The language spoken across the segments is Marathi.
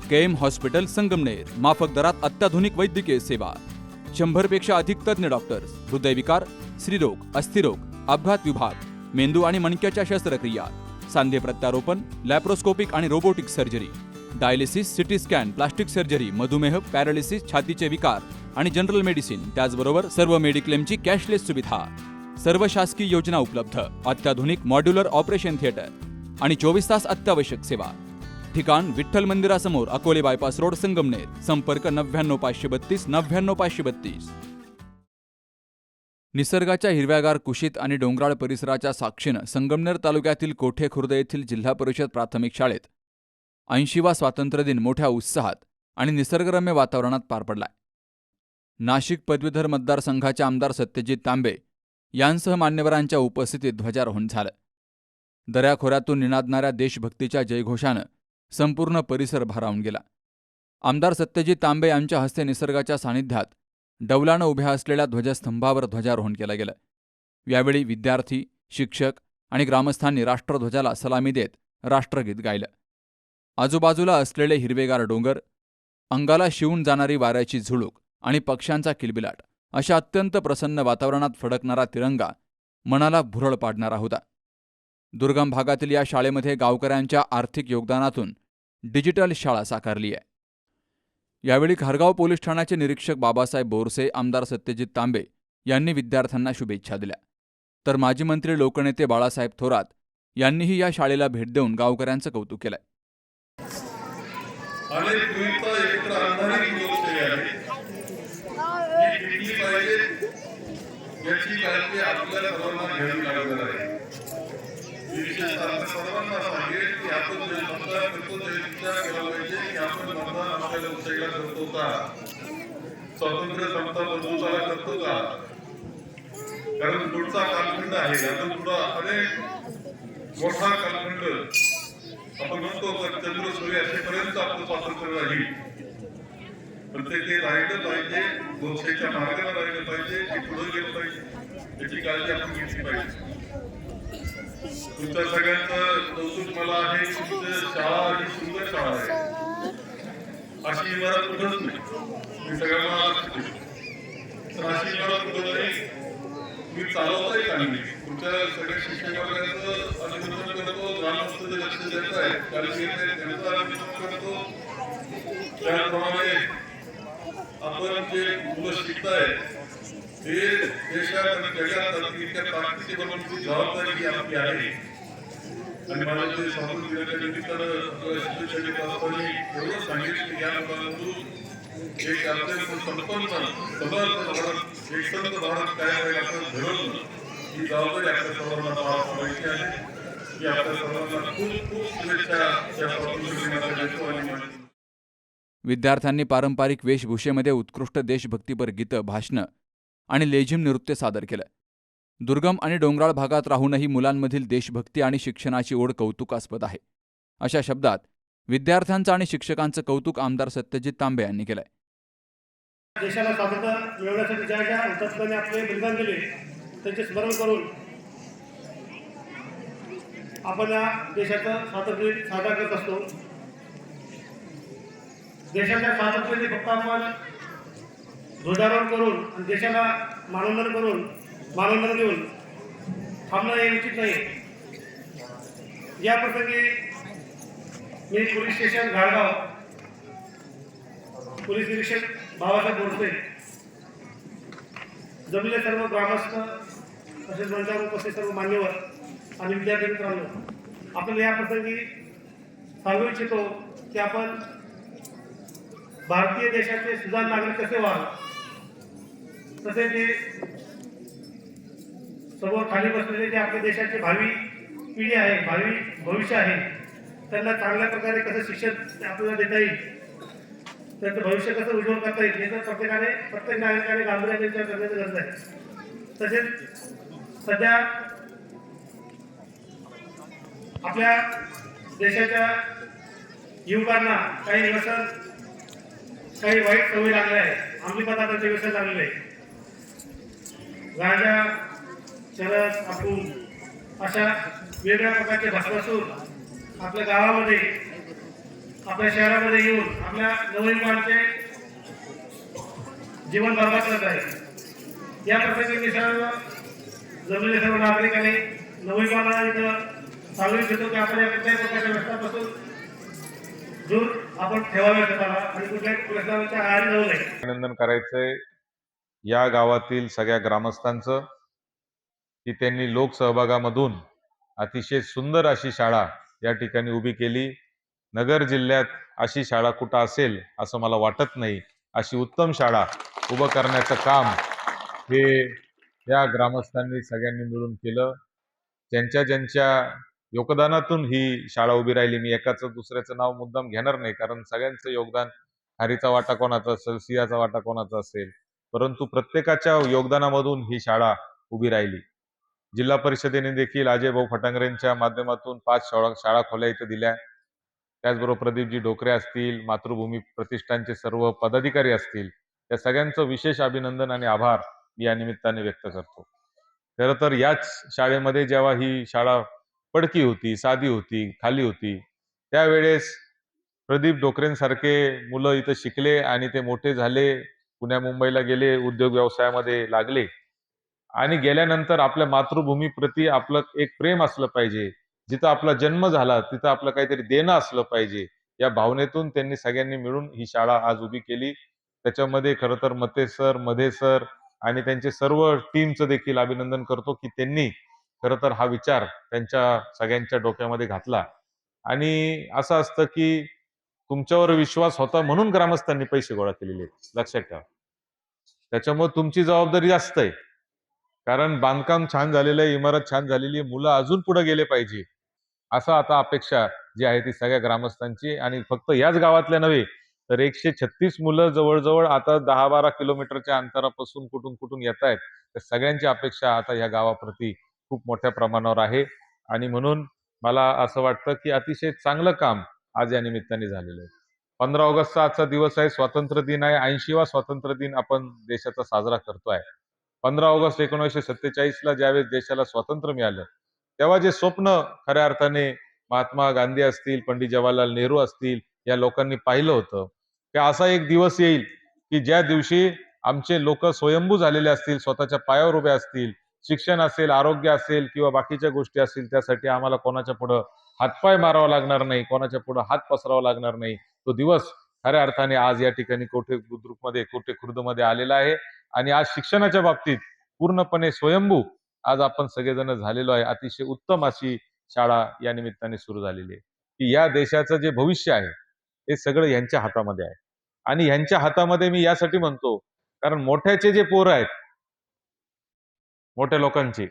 केएम हॉस्पिटल संगमनेर, माफक दरात अत्याधुनिक वैद्यकीय सेवा, 100 पेक्षा अधिक तज्ञ डॉक्टर्स, हृदयविकार, स्त्रीरोग, अस्थिरोग, अपघात विभाग, मेंदू आणि मणक्याच्या शस्त्रक्रिया, सांधे प्रत्यारोपण, लॅप्रोस्कोपिक आणि robotic surgery, dialysis, CT scan, plastic surgery, मधुमेह, पॅरालिसिस, छातीचे विकार आणि जनरल मेडिसिन, त्याचबरोबर सर्व मेडिक्लेमची कॅशलेस सुविधा, सर्व शासकीय योजना उपलब्ध, अत्याधुनिक मॉड्युलर ऑपरेशन थिएटर आणि 24 तास अत्यावश्यक सेवा. ठिकाण विठ्ठल मंदिरासमोर, अकोले बायपास रोड, संगमनेर. संपर्क 99532 99532. निसर्गाच्या हिरव्यागार कुशीत आणि डोंगराळ परिसराच्या साक्षीनं संगमनेर तालुक्यातील कोठे खुर्द येथील जिल्हा परिषद प्राथमिक शाळेत 80वा स्वातंत्र्यदिन मोठ्या उत्साहात आणि निसर्गरम्य वातावरणात पार पडलाय. नाशिक पदवीधर मतदारसंघाचे आमदार सत्यजित तांबे यांसह मान्यवरांच्या उपस्थितीत ध्वजारोहण झालं. दऱ्याखोऱ्यातून निनादणाऱ्या देशभक्तीच्या जयघोषानं संपूर्ण परिसर भारावून गेला. आमदार सत्यजित तांबे यांच्या हस्ते निसर्गाच्या सानिध्यात डौलानं उभ्या असलेल्या ध्वजस्तंभावर ध्वजारोहण केलं गेलं. यावेळी विद्यार्थी, शिक्षक आणि ग्रामस्थांनी राष्ट्रध्वजाला सलामी देत राष्ट्रगीत गायलं. आजूबाजूला असलेले हिरवेगार डोंगर, अंगाला शिवून जाणारी वाऱ्याची झुळूक आणि पक्ष्यांचा किलबिलाट अशा अत्यंत प्रसन्न वातावरणात फडकणारा तिरंगा मनाला भुरळ पाडणारा होता. दुर्गम भागातील या शाळेमध्ये गावकऱ्यांच्या आर्थिक योगदानातून डिजिटल शाळा साकारली आहे. यावेळी खारगाव पोलीस ठाण्याचे निरीक्षक बाबासाहेब बोरसे, आमदार सत्यजित तांबे यांनी विद्यार्थ्यांना शुभेच्छा दिल्या. तर माजी मंत्री लोकनेते बाळासाहेब थोरात यांनीही या शाळेला भेट देऊन गावकऱ्यांचं कौतुक केलंय. सर्वांना सांगेल की आपण जे मतदान करतो ते विचार केला पाहिजे की आपण मतदान आपल्याला उत्साहीला करतो का, स्वातंत्र्य समता मजबूताला करतो का. कारण पुढचा कालखंड आहे, यातून पुढा अनेक मोठा कालखंड आपण म्हणतो चंद्र सूर्य असेपर्यंत आपलं स्वातंत्र्य राहील. पण ते राहिलं पाहिजे, लोकशाहीच्या मार्गाला राहिलं पाहिजे, ते पुढे गेलं पाहिजे, याची काळजी आपण घेतली पाहिजे. तुमच्या सगळ्यांचं कौतुक मला आहे. तुमची शाळा ही सुंदर शाळा आहे, अशी इमारत कुठंच नाही. मी सगळ्यांना अशी इमारत कुठं नाही. मी चालवताही चांगली. तुमच्या सगळ्या शिक्षक वर्गाचं अभिनंदन करतो, ग्रामस्थांचे लक्ष देत आहे, काळजी घेत आहे, त्यांचं अभिनंदन करतो. त्याप्रमाणे आपण जे मुलं शिकताय ते देशात आणि जगात इतक्या ताकदीची बनवण्याची जबाबदारी आपली आहे. आणि मला ते स्वातंत्र्याच्या निमित्तानं शुभेच्छा देत असताना एवढं सांगितलं की या मुलांतून एक अत्यंत संपन्न समर्थ भारत, एक संत भारत काय होईल असं ठरवलं. ही जबाबदारी आपल्या सर्वांना पार पाडायची आहे. की आपल्या सर्वांना खूप खूप शुभेच्छा या स्वातंत्र्य दिनाच्या देतो. आणि विद्यार्थ्यांनी पारंपरिक वेशभूषेमध्ये उत्कृष्ट देशभक्तीपर गीतं, भाषणं आणि लेझिम नृत्य सादर केलं. दुर्गम आणि डोंगराळ भागात राहूनही मुलांमधील देशभक्ती आणि शिक्षणाची ओढ कौतुकास्पद आहे. अशा शब्दात विद्यार्थ्यांचं आणि शिक्षकांचं कौतुक आमदार सत्यजित तांबे यांनी केलंय. देशाला स्वातंत्र्य मिळवण्यासाठी ज्या ज्या हुतात्म्याने आपले बलिदान दिले त्यांचे स्मरण करून आपण या देशाचं स्वातंत्र्य साजरा करत असतो. देशाच्या स्वातंत्र्याचे फक्त आपण ध्वजारोहण करून आणि देशाला मानवंदन देऊन थांबणं हे उचित नाही. या प्रसंगी मी पोलीस स्टेशन घाडगाव पोलीस निरीक्षक बाबासाहेब बोरसे, जमलेले सर्व ग्रामस्थ, तसेच मंचावर उपस्थित सर्व मान्यवर आणि विद्यार्थी मित्रांनो, आपल्याला या प्रसंगी सांगू इच्छितो की आपण भारतीय देशाचे सुजाण नागरिक कसे व्हावे, तसे ते समोर खाली बसलेले जे आपल्या देशाची भावी पिढी आहे, भावी भविष्य आहे, त्यांना चांगल्या प्रकारे कसं शिक्षण आपल्याला देता येईल, त्यांचं भविष्य कसं उज्ज्वल करता येईल याचा प्रत्येक नागरिकाने गांभीर्याने विचार करण्याची गरज आहे. तसेच सध्या आपल्या देशाच्या युवकांना काही व्यसन, काही वाईट सवयी लागल्या आहे, अंमली पदार्थांचे व्यसन लागलेले आहे. गांजा, चरस, अफूम अशा वेगवेगळ्या प्रकारचे भस्मासूर आपल्या गावामध्ये आपल्या शहरामध्ये येऊन आपल्या नवयुवकांचे जीवन बर्बाद करत आहे। या प्रसंगी मी सर्व जमलेल्या सर्व नागरिकांनी नवयुवकांना इथं सांगू इच्छितो की आपण या कुठल्याही प्रकारच्या व्यसनापासून दूर आपण ठेवावे स्वतःला आणि कुठल्याही व्यसनाच्या आहारी जाऊ नये। अभिनंदन करायचंय या गावातील सगळ्या ग्रामस्थांचं की त्यांनी लोकसहभागामधून अतिशय सुंदर अशी शाळा या ठिकाणी उभी केली। नगर जिल्ह्यात अशी शाळा कुठं असेल असं मला वाटत नाही। अशी उत्तम शाळा उभं करण्याचं काम हे या ग्रामस्थांनी सगळ्यांनी मिळून केलं। ज्यांच्या योगदानातून ही शाळा उभी राहिली। मी एकाचं दुसऱ्याचं नाव मुद्दाम घेणार नाही, कारण सगळ्यांचं योगदान, हरीचा वाटा कोणाचा असेल, सिंहाचा वाटा कोणाचा असेल, परंतु प्रत्येकाच्या योगदानामधून ही शाळा उभी राहिली। जिल्हा परिषदेने देखील अजय भाऊ फटांगरेंच्या माध्यमातून 5 शाळा खोल्या इथं दिल्या। त्याचबरोबर प्रदीपजी डोकरे असतील, मातृभूमी प्रतिष्ठानचे सर्व पदाधिकारी असतील, या सगळ्यांचं विशेष अभिनंदन आणि आभार मी या निमित्ताने व्यक्त करतो। खरं तर याच शाळेमध्ये जेव्हा ही शाळा पडकी होती, साधी होती, खाली होती, त्यावेळेस प्रदीप डोकरेंसारखे मुलं इथं शिकले आणि ते मोठे झाले, पुण्या मुंबईला गेले, उद्योग व्यवसायामध्ये लागले आणि गेल्यानंतर आपल्या मातृभूमीप्रती आपलं एक प्रेम असलं पाहिजे। जिथं आपला जन्म झाला तिथं आपलं काहीतरी देणं असलं पाहिजे, या भावनेतून त्यांनी सगळ्यांनी मिळून ही शाळा आज उभी केली। त्याच्यामध्ये खरं तर मते सर, मध्ये सर आणि त्यांचे सर्व टीमचं देखील अभिनंदन करतो की त्यांनी खरं तर हा विचार त्यांच्या सगळ्यांच्या डोक्यामध्ये घातला। आणि असं असतं की तुमच्यावर विश्वास होता म्हणून ग्रामस्थांनी पैसे गोळा केलेले आहेत, लक्षात ठेवा। त्याच्यामुळे तुमची जबाबदारी जास्त आहे, कारण बांधकाम छान झालेलं आहे, इमारत छान झालेली आहे, मुलं अजून पुढे गेले पाहिजे असं आता अपेक्षा जी आहे ती सगळ्या ग्रामस्थांची। आणि फक्त याच गावातल्या नव्हे तर 136 मुलं जवळजवळ आता 10-12 किलोमीटरच्या अंतरापासून कुठून कुठून येत आहेत। तर सगळ्यांची अपेक्षा आता या गावाप्रती खूप मोठ्या प्रमाणावर आहे आणि म्हणून मला असं वाटतं की अतिशय चांगलं काम आज या निमित्ताने झालेलं आहे। 15 ऑगस्टचा आजचा दिवस आहे, स्वातंत्र्य दिन आहे, 80वा स्वातंत्र्य दिन आपण देशाचा साजरा करतोय। 15 ऑगस्ट 1947ला ज्यावेळेस देशाला स्वातंत्र्य मिळालं, तेव्हा जे स्वप्न खऱ्या अर्थाने महात्मा गांधी असतील, पंडित जवाहरलाल नेहरू असतील, या लोकांनी पाहिलं होतं की असा एक दिवस येईल की ज्या दिवशी आमचे लोक स्वयंभू झालेले असतील, स्वतःच्या पायावर उभे असतील, शिक्षण असेल, आरोग्य असेल किंवा बाकीच्या गोष्टी असतील, त्यासाठी आम्हाला कोणाच्या पुढं हातपाय मारावा लागणार नाही, कोणाच्या पुढं हात पसरावा लागणार नाही। तो दिवस खऱ्या अर्थाने आज या ठिकाणी कोठे खुर्दमध्ये आलेला आहे आणि आज शिक्षणाच्या बाबतीत पूर्णपणे स्वयंभू आज आपण सगळेजण झालेलो आहे। अतिशय उत्तम अशी शाळा या निमित्ताने सुरू झालेली आहे की या देशाचं जे भविष्य आहे हे सगळं यांच्या हातामध्ये आहे। आणि यांच्या हातामध्ये मी यासाठी म्हणतो कारण मोठ्याचे जे पोरं आहेत, मोठ्या लोकांचे,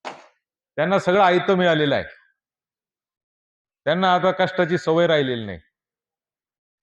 त्यांना सगळं आयतं मिळालेलं आहे, त्यांना आता कष्टाची सवय राहिलेली नाही।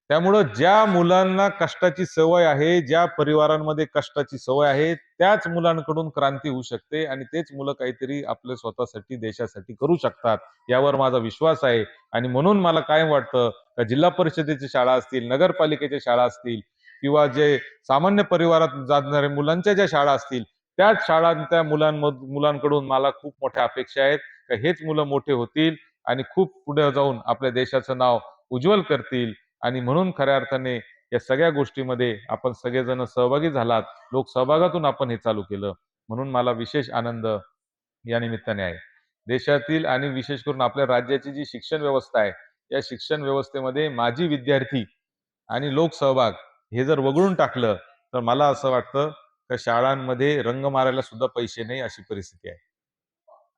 त्यामुळं ज्या मुलांना कष्टाची सवय आहे, ज्या परिवारांमध्ये कष्टाची सवय आहे, त्याच मुलांकडून क्रांती होऊ शकते आणि तेच मुलं काहीतरी आपल्या स्वतःसाठी, देशासाठी करू शकतात, यावर माझा विश्वास आहे। आणि म्हणून मला काय वाटतं का जिल्हा परिषदेची शाळा असतील, नगरपालिकेच्या शाळा असतील किंवा जे सामान्य परिवारात जाणाऱ्या मुलांच्या ज्या शाळा असतील, त्याच शाळांच्या मुलांकडून मला खूप मोठ्या अपेक्षा आहेत का हेच मुलं मोठे होतील आणि खूप पुढे जाऊन आपल्या देशाचं नाव उज्ज्वल करतील। आणि म्हणून खऱ्या अर्थाने या सगळ्या गोष्टीमध्ये आपण सगळेजण सहभागी झालात, लोकसहभागातून आपण हे चालू केलं, म्हणून मला विशेष आनंद या निमित्ताने आहे। देशातील आणि विशेष करून आपल्या राज्याची जी शिक्षण व्यवस्था आहे, या शिक्षण व्यवस्थेमध्ये माझी विद्यार्थी आणि लोकसहभाग हे जर वगळून टाकलं तर मला असं वाटतं की शाळांमध्ये रंग मारायला सुद्धा पैसे नाही अशी परिस्थिती आहे।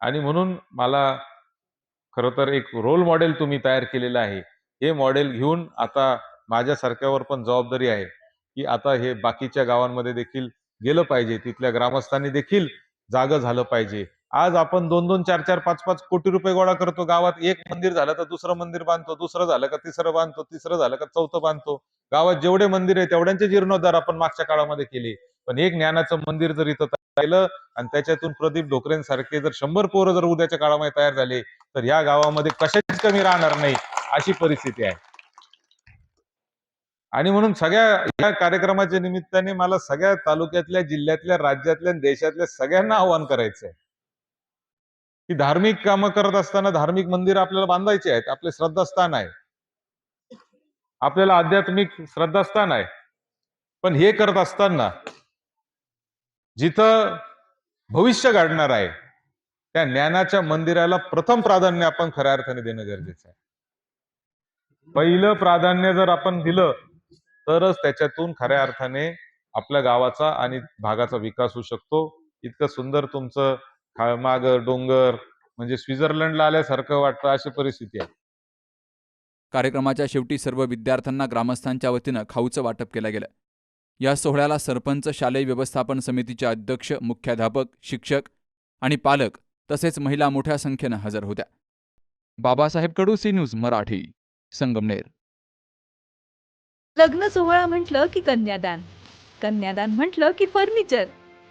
आणि म्हणून मला खरं तर एक रोल मॉडेल तुम्ही तयार केलेलं आहे, हे मॉडेल घेऊन आता माझ्यासारख्यावर पण जबाबदारी आहे की आता हे बाकीच्या गावांमध्ये देखील गेलं पाहिजे, तिथल्या ग्रामस्थांनी देखील जागं झालं पाहिजे। आज आपण 2-2, 4-4, 5-5 कोटी रुपये गोळा करतो, गावात एक मंदिर झालं तर दुसरं मंदिर बांधतो, दुसरं झालं का तिसरं बांधतो, तिसरं झालं का चौथं बांधतो। गावात जेवढे मंदिर आहे तेवढ्यांचे जीर्णोद्धार आपण मागच्या काळामध्ये केले, पण एक ज्ञानाचं मंदिर जर इथं राहिलं आणि त्याच्यातून प्रदीप डोकरेंसारखे जर 100 पोरं जर उद्याच्या काळामध्ये तयार झाले तर या गावामध्ये कशाचीच कमी राहणार नाही अशी परिस्थिती आहे। आणि म्हणून सगळ्या या कार्यक्रमाच्या निमित्ताने मला सगळ्या तालुक्यातल्या, जिल्ह्यातल्या, राज्यातल्या, देशातल्या सगळ्यांना आवाहन करायचंय की धार्मिक कामं करत असताना धार्मिक मंदिर आपल्याला बांधायचे आहेत, आपले श्रद्धास्थान आहे, आपल्याला आध्यात्मिक श्रद्धास्थान आहे, पण हे करत असताना जिथं भविष्य घडणार आहे त्या ज्ञानाच्या मंदिराला प्रथम प्राधान्य आपण खऱ्या अर्थाने देणं गरजेचं आहे. पहिलं प्राधान्य जर आपण दिलं तरच त्याच्यातून खऱ्या अर्थाने आपल्या गावाचा आणि भागाचा विकास होऊ शकतो. इतकं सुंदर तुमचं माग डोंगर म्हणजे स्वित्झर्लंडला आल्यासारखं वाटतं अशी परिस्थिती आहे. कार्यक्रमाच्या शेवटी सर्व विद्यार्थ्यांना ग्रामस्थांच्या वतीनं खाऊचं वाटप केलं गेलं. या सोहळ्याला सरपंच, शालेय व्यवस्थापन समितीचे अध्यक्ष, मुख्याध्यापक, शिक्षक आणि पालक तसेच महिला मोठ्या संख्येनं हजर होत्या. बाबासाहेब कडू, सी न्यूज मराठी, संगमनेर. लग्न सोहळा म्हटलं की कन्यादान, कन्यादान म्हटलं की फर्निचर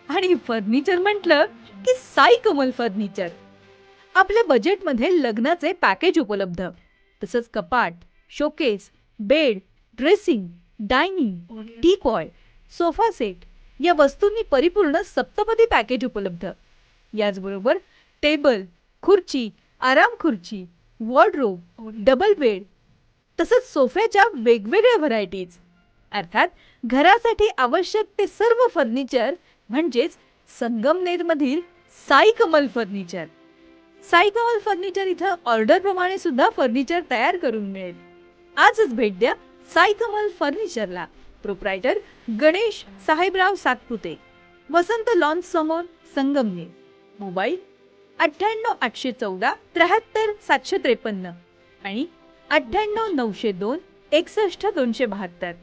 आणि फर्निचर म्हटलं की साई कमल फर्निचर. आपल्या बजेटमध्ये लग्नाचे पॅकेज उपलब्ध, तसंच कपाट, showcase, bed, dressing, dining, teapoy, sofa set या वस्तूंनी परिपूर्ण सप्तपदी पॅकेज उपलब्ध. याचबरोबर टेबल, खुर्ची, आराम खुर्ची, वॉर्डरोब, डबल बेड तसंच सोफ्याच्या वेगवेगळ्या व्हरायटीज, अर्थात घरासाठी आवश्यक ते सर्व फर्निचर म्हणजेच संगमनेरमधील साई कमल फर्निचर. साई कमल फर्निचर इथं ऑर्डर प्रमाणे सुद्धा फर्निचर तयार करून मिळेल. आजच भेट द्या साई कमल फर्निचरला. प्रोप्रायटर गणेश साहेबराव सातपुते, वसंत लॉन्स समोर, संगमनेर. मोबाईल 98 814 73 753 आणि 98 902 61 272.